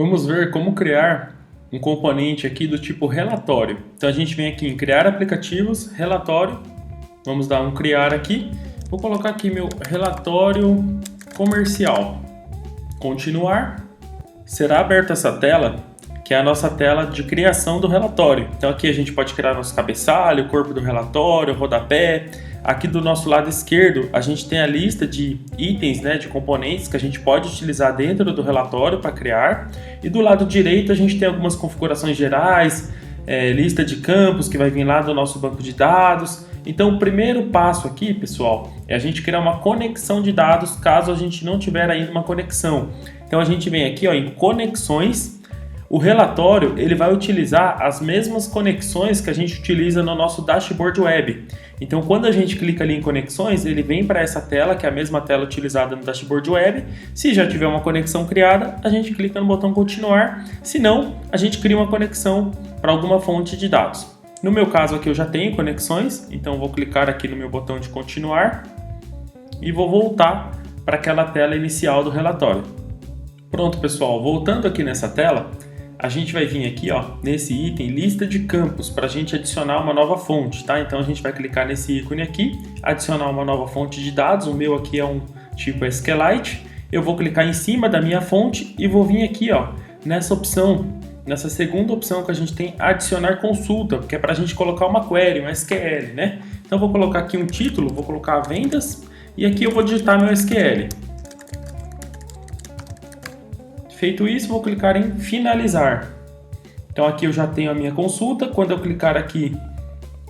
Vamos ver como criar um componente aqui do tipo relatório. Então a gente vem aqui em criar aplicativos, relatório, vamos dar um criar aqui, vou colocar aqui meu relatório comercial, continuar, será aberta essa tela, que é a nossa tela de criação do relatório. Então aqui a gente pode criar nosso cabeçalho, o corpo do relatório, o rodapé. Aqui do nosso lado esquerdo a gente tem a lista de itens, de componentes que a gente pode utilizar dentro do relatório para criar. E do lado direito a gente tem algumas configurações gerais, lista de campos que vai vir lá do nosso banco de dados. Então o primeiro passo aqui, pessoal, é a gente criar uma conexão de dados caso a gente não tiver ainda uma conexão. Então a gente vem aqui em conexões. O relatório ele vai utilizar as mesmas conexões que a gente utiliza no nosso dashboard web. Então, quando a gente clica ali em conexões, ele vem para essa tela, que é a mesma tela utilizada no dashboard web. Se já tiver uma conexão criada, a gente clica no botão continuar. Se não, a gente cria uma conexão para alguma fonte de dados. No meu caso aqui eu já tenho conexões, então vou clicar aqui no meu botão de continuar e vou voltar para aquela tela inicial do relatório. Pronto, pessoal, voltando aqui nessa tela, a gente vai vir aqui nesse item lista de campos para a gente adicionar uma nova fonte, tá? Então a gente vai clicar nesse ícone aqui, adicionar uma nova fonte de dados. O meu aqui é um tipo SQLite. Eu vou clicar em cima da minha fonte e vou vir aqui nessa opção, nessa segunda opção que a gente tem adicionar consulta, que é para a gente colocar uma query, um SQL, né? Então eu vou colocar aqui um título, vou colocar vendas e aqui eu vou digitar meu SQL. Feito isso, vou clicar em finalizar. Então aqui eu já tenho a minha consulta. Quando eu clicar aqui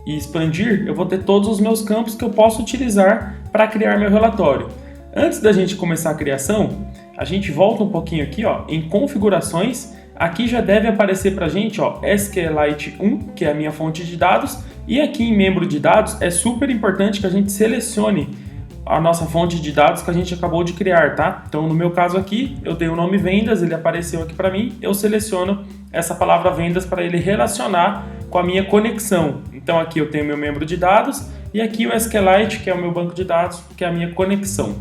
e expandir, eu vou ter todos os meus campos que eu posso utilizar para criar meu relatório. Antes da gente começar a criação, a gente volta um pouquinho aqui em configurações. Aqui já deve aparecer para a gente SQLite 1, que é a minha fonte de dados. E aqui em membro de dados é super importante que a gente selecione a nossa fonte de dados que a gente acabou de criar, tá? Então, no meu caso aqui, eu dei o nome vendas, ele apareceu aqui para mim, eu seleciono essa palavra vendas para ele relacionar com a minha conexão. Então, aqui eu tenho meu membro de dados e aqui o SQLite, que é o meu banco de dados, que é a minha conexão.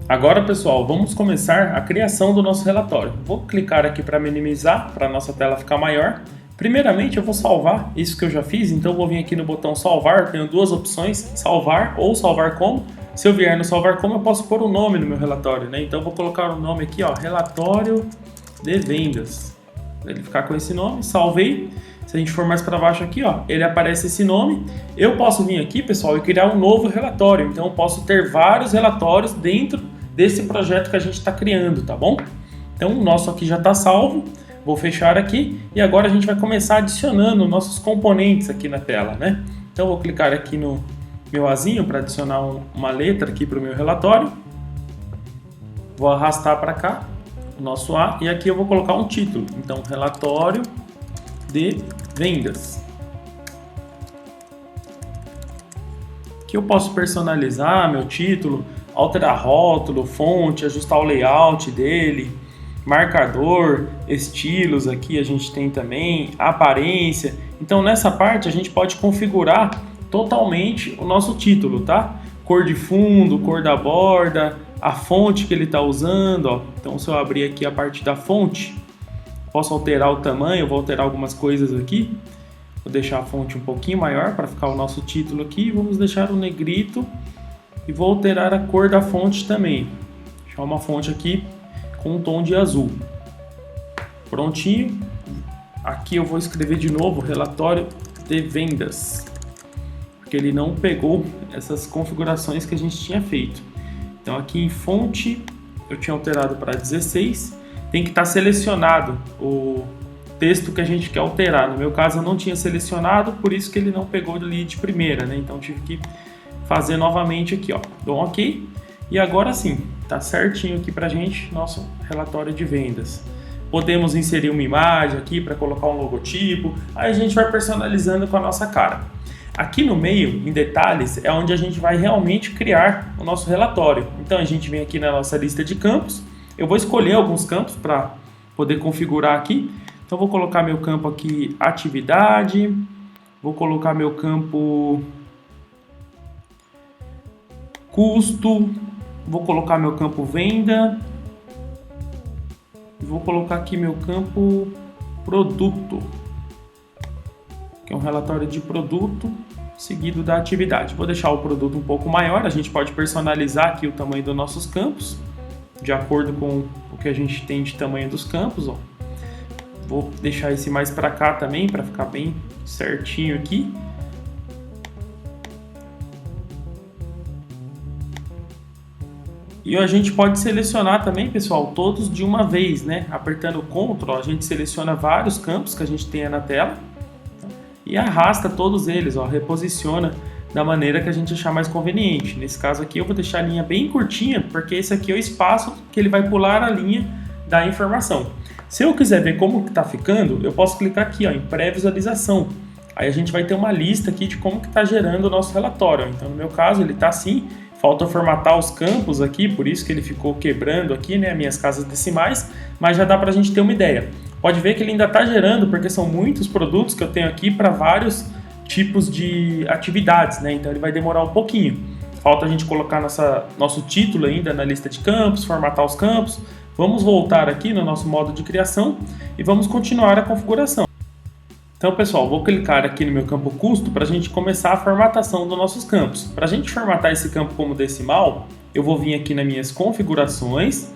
Agora, pessoal, vamos começar a criação do nosso relatório. Vou clicar aqui para minimizar, para a nossa tela ficar maior. Primeiramente, eu vou salvar isso que eu já fiz, então eu vou vir aqui no botão salvar, tenho duas opções, salvar ou salvar como. Se eu vier no salvar como, eu posso pôr o nome no meu relatório, né? Então eu vou colocar o nome aqui, relatório de vendas. Para ele ficar com esse nome, salvei. Se a gente for mais para baixo aqui, ele aparece esse nome. Eu posso vir aqui, pessoal, e criar um novo relatório. Então eu posso ter vários relatórios dentro desse projeto que a gente está criando, tá bom? Então o nosso aqui já está salvo. Vou fechar aqui e agora a gente vai começar adicionando nossos componentes aqui na tela, né? Então eu vou clicar aqui no meu azinho para adicionar uma letra aqui para o meu relatório. Vou arrastar para cá o nosso A e aqui eu vou colocar um título. Então, relatório de vendas. Aqui eu posso personalizar meu título, alterar rótulo, fonte, ajustar o layout dele, marcador, estilos aqui a gente tem também, aparência. Então nessa parte a gente pode configurar totalmente o nosso título, tá? Cor de fundo, cor da borda, a fonte que ele está usando, Então se eu abrir aqui a parte da fonte, posso alterar o tamanho, vou alterar algumas coisas aqui. Vou deixar a fonte um pouquinho maior para ficar o nosso título aqui. Vamos deixar o negrito e vou alterar a cor da fonte também. Deixar uma fonte aqui com um tom de azul. Prontinho. Aqui eu vou escrever de novo relatório de vendas, porque ele não pegou essas configurações que a gente tinha feito. Então aqui em fonte eu tinha alterado para 16, tem que estar selecionado o texto que a gente quer alterar. No meu caso eu não tinha selecionado, por isso que ele não pegou ali de primeira, né? Então tive que fazer novamente aqui, Dou um OK. E agora sim, tá certinho aqui pra gente nosso relatório de vendas. Podemos inserir uma imagem aqui para colocar um logotipo, aí a gente vai personalizando com a nossa cara. Aqui no meio, em detalhes, é onde a gente vai realmente criar o nosso relatório. Então a gente vem aqui na nossa lista de campos, eu vou escolher alguns campos para poder configurar aqui. Então vou colocar meu campo aqui atividade, vou colocar meu campo custo, vou colocar meu campo venda, e vou colocar aqui meu campo produto, que é um relatório de produto seguido da atividade. Vou deixar o produto um pouco maior, a gente pode personalizar aqui o tamanho dos nossos campos, de acordo com o que a gente tem de tamanho dos campos. Ó. Vou deixar esse mais para cá também, para ficar bem certinho aqui. E a gente pode selecionar também, pessoal, todos de uma vez, né? Apertando Ctrl, a gente seleciona vários campos que a gente tenha na tela e arrasta todos eles, ó, reposiciona da maneira que a gente achar mais conveniente. Nesse caso aqui eu vou deixar a linha bem curtinha, porque esse aqui é o espaço que ele vai pular a linha da informação. Se eu quiser ver como que está ficando, eu posso clicar aqui, ó, em pré-visualização. Aí a gente vai ter uma lista aqui de como que está gerando o nosso relatório. Então no meu caso ele está assim. Falta formatar os campos aqui, por isso que ele ficou quebrando aqui, né, minhas casas decimais, mas já dá para a gente ter uma ideia. Pode ver que ele ainda está gerando, porque são muitos produtos que eu tenho aqui para vários tipos de atividades, né? Então ele vai demorar um pouquinho. Falta a gente colocar nosso título ainda na lista de campos, formatar os campos. Vamos voltar aqui no nosso modo de criação e vamos continuar a configuração. Então, pessoal, vou clicar aqui no meu campo custo para a gente começar a formatação dos nossos campos. Para a gente formatar esse campo como decimal, eu vou vir aqui nas minhas configurações.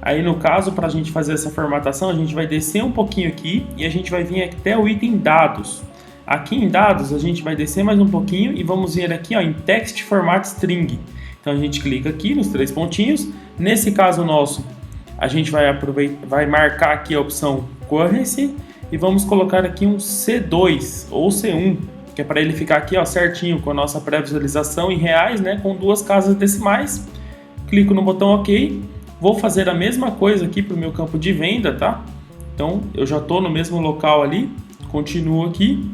Aí, no caso, para a gente fazer essa formatação, a gente vai descer um pouquinho aqui e a gente vai vir até o item dados. Aqui em dados, a gente vai descer mais um pouquinho e vamos vir aqui, ó, em text format string. Então, a gente clica aqui nos 3 pontinhos. Nesse caso nosso, a gente vai marcar aqui a opção currency. E vamos colocar aqui um C2 ou C1, que é para ele ficar aqui, ó, certinho com a nossa pré-visualização em reais, né, com 2 casas decimais. Clico no botão OK. Vou fazer a mesma coisa aqui para o meu campo de venda, tá? Então eu já estou no mesmo local ali. Continuo aqui.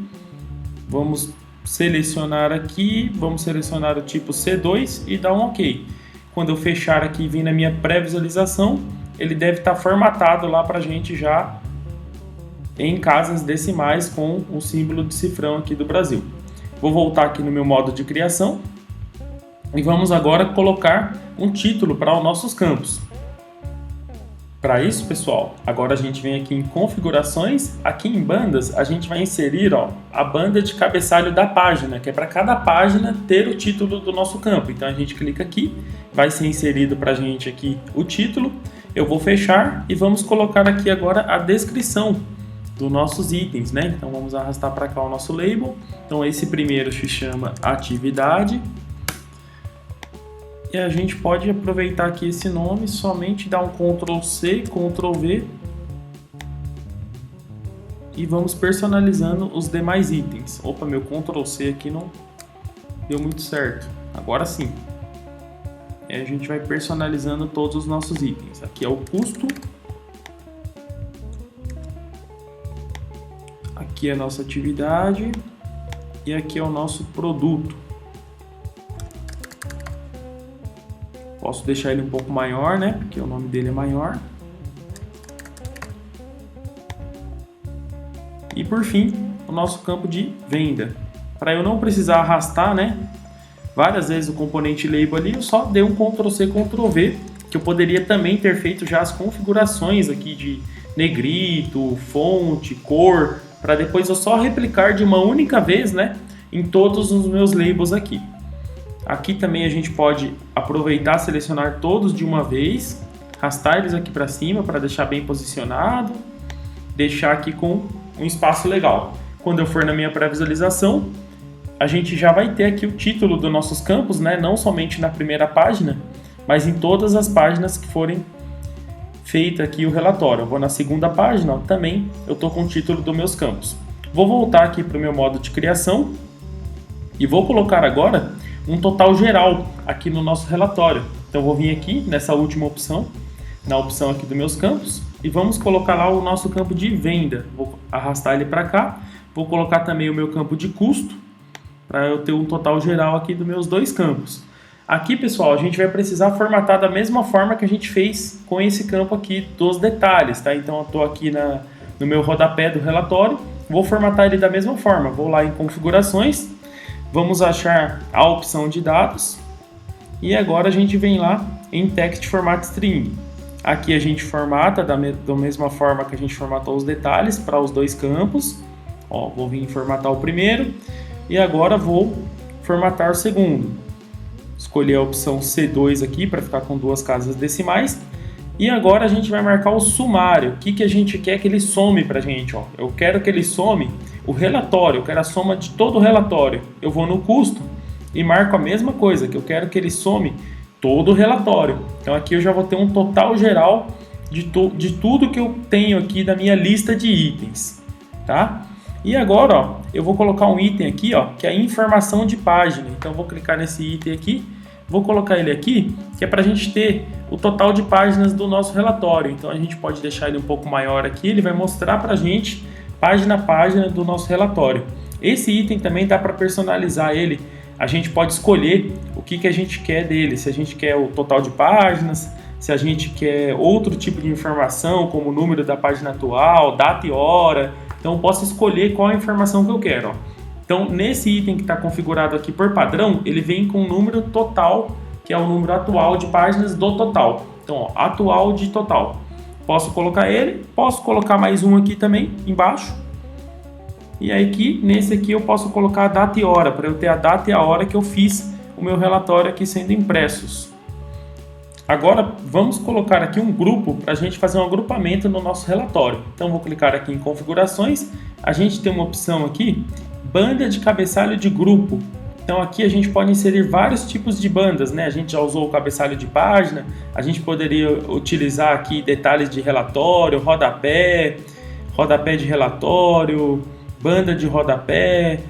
Vamos selecionar aqui. Vamos selecionar o tipo C2 e dar um OK. Quando eu fechar aqui e vir na minha pré-visualização, ele deve estar formatado lá para a gente já em casas decimais com o símbolo de cifrão aqui do Brasil. Vou voltar aqui no meu modo de criação e vamos agora colocar um título para os nossos campos. Para isso, pessoal, agora a gente vem aqui em configurações, aqui em bandas a gente vai inserir, ó, a banda de cabeçalho da página, que é para cada página ter o título do nosso campo. Então a gente clica aqui, vai ser inserido para a gente aqui o título, eu vou fechar e vamos colocar aqui agora a descrição dos nossos itens, né? Então vamos arrastar para cá o nosso label. Então esse primeiro se chama atividade. E a gente pode aproveitar aqui esse nome, somente dar um Ctrl C, Ctrl V. E vamos personalizando os demais itens. Opa, meu Ctrl C aqui não deu muito certo. Agora sim. E a gente vai personalizando todos os nossos itens. Aqui é o custo. Aqui é a nossa atividade e aqui é o nosso produto. Posso deixar ele um pouco maior, né? Porque o nome dele é maior. E por fim, o nosso campo de venda. Para eu não precisar arrastar, né, várias vezes o componente label ali, eu só dei um Ctrl C, Ctrl V, que eu poderia também ter feito já as configurações aqui de negrito, fonte, cor, para depois eu só replicar de uma única vez, né, em todos os meus labels aqui. Aqui também a gente pode aproveitar, selecionar todos de uma vez, arrastar eles aqui para cima para deixar bem posicionado, deixar aqui com um espaço legal. Quando eu for na minha pré-visualização, a gente já vai ter aqui o título dos nossos campos, né, não somente na primeira página, mas em todas as páginas que forem feita aqui o relatório. Eu vou na segunda página, ó, também eu estou com o título dos meus campos. Vou voltar aqui para o meu modo de criação e vou colocar agora um total geral aqui no nosso relatório. Então vou vir aqui nessa última opção, na opção aqui dos meus campos, e vamos colocar lá o nosso campo de venda. Vou arrastar ele para cá, vou colocar também o meu campo de custo, para eu ter um total geral aqui dos meus 2 campos. Aqui, pessoal, a gente vai precisar formatar da mesma forma que a gente fez com esse campo aqui dos detalhes, tá? Então eu estou aqui no meu rodapé do relatório, vou formatar ele da mesma forma. Vou lá em configurações, vamos achar a opção de dados e agora a gente vem lá em text format string. Aqui a gente formata da mesma forma que a gente formatou os detalhes para os dois campos. Ó, vou vir formatar o primeiro e agora vou formatar o segundo. Escolher a opção C2 aqui para ficar com 2 casas decimais. E agora a gente vai marcar o sumário. O que a gente quer que ele some para a gente? Ó. Eu quero que ele some o relatório, eu quero a soma de todo o relatório. Eu vou no custo e marco a mesma coisa, que eu quero que ele some todo o relatório. Então aqui eu já vou ter um total geral de tudo que eu tenho aqui da minha lista de itens, tá? E agora, ó, eu vou colocar um item aqui, ó, que é a informação de página. Então eu vou clicar nesse item aqui, vou colocar ele aqui, que é para a gente ter o total de páginas do nosso relatório. Então a gente pode deixar ele um pouco maior aqui, ele vai mostrar para a gente página a página do nosso relatório. Esse item também dá para personalizar ele. A gente pode escolher o que a gente quer dele, se a gente quer o total de páginas, se a gente quer outro tipo de informação, como o número da página atual, data e hora. Então eu posso escolher qual a informação que eu quero. Ó. Então nesse item que está configurado aqui por padrão, ele vem com o número total, que é o número atual de páginas do total. Então, ó, atual de total. Posso colocar ele, posso colocar mais um aqui também, embaixo. E aí aqui, nesse aqui eu posso colocar a data e hora, para eu ter a data e a hora que eu fiz o meu relatório aqui sendo impressos. Agora vamos colocar aqui um grupo para a gente fazer um agrupamento no nosso relatório. Então vou clicar aqui em configurações, a gente tem uma opção aqui, banda de cabeçalho de grupo. Então aqui a gente pode inserir vários tipos de bandas, né? A gente já usou o cabeçalho de página, a gente poderia utilizar aqui detalhes de relatório, rodapé de relatório, banda de rodapé,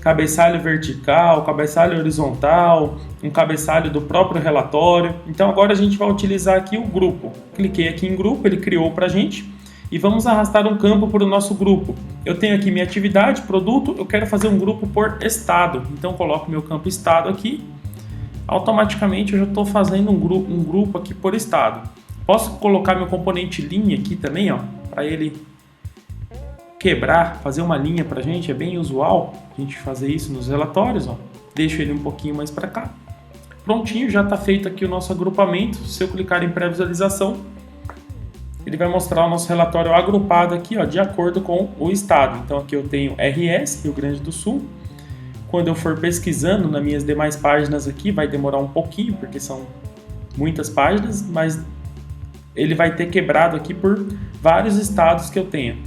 cabeçalho vertical, cabeçalho horizontal, um cabeçalho do próprio relatório. Então agora a gente vai utilizar aqui o grupo. Cliquei aqui em grupo, ele criou para a gente e vamos arrastar um campo para o nosso grupo. Eu tenho aqui minha atividade, produto, eu quero fazer um grupo por estado. Então coloco meu campo estado aqui, automaticamente eu já estou fazendo um grupo aqui por estado. Posso colocar meu componente linha aqui também, ó, para ele quebrar, fazer uma linha para a gente, é bem usual a gente fazer isso nos relatórios, ó. Deixo ele um pouquinho mais para cá. Prontinho, já está feito aqui o nosso agrupamento. Se eu clicar em pré-visualização, ele vai mostrar o nosso relatório agrupado aqui, ó, de acordo com o estado. Então aqui eu tenho RS, Rio Grande do Sul. Quando eu for pesquisando nas minhas demais páginas aqui, vai demorar um pouquinho, porque são muitas páginas, mas ele vai ter quebrado aqui por vários estados que eu tenho.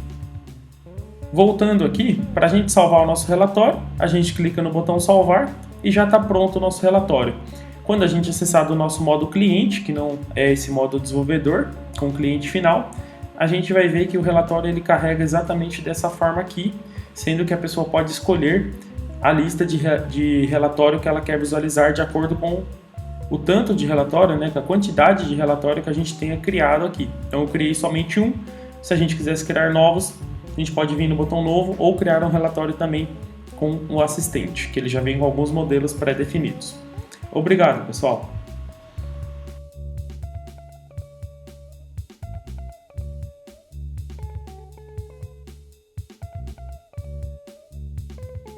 Voltando aqui, para a gente salvar o nosso relatório, a gente clica no botão salvar e já está pronto o nosso relatório. Quando a gente acessar do nosso modo cliente, que não é esse modo desenvolvedor, com o cliente final, a gente vai ver que o relatório ele carrega exatamente dessa forma aqui, sendo que a pessoa pode escolher a lista de relatório que ela quer visualizar de acordo com o tanto de relatório, né, com a quantidade de relatório que a gente tenha criado aqui. Então eu criei somente um, se a gente quisesse criar novos, a gente pode vir no botão novo ou criar um relatório também com o assistente, que ele já vem com alguns modelos pré-definidos. Obrigado, pessoal!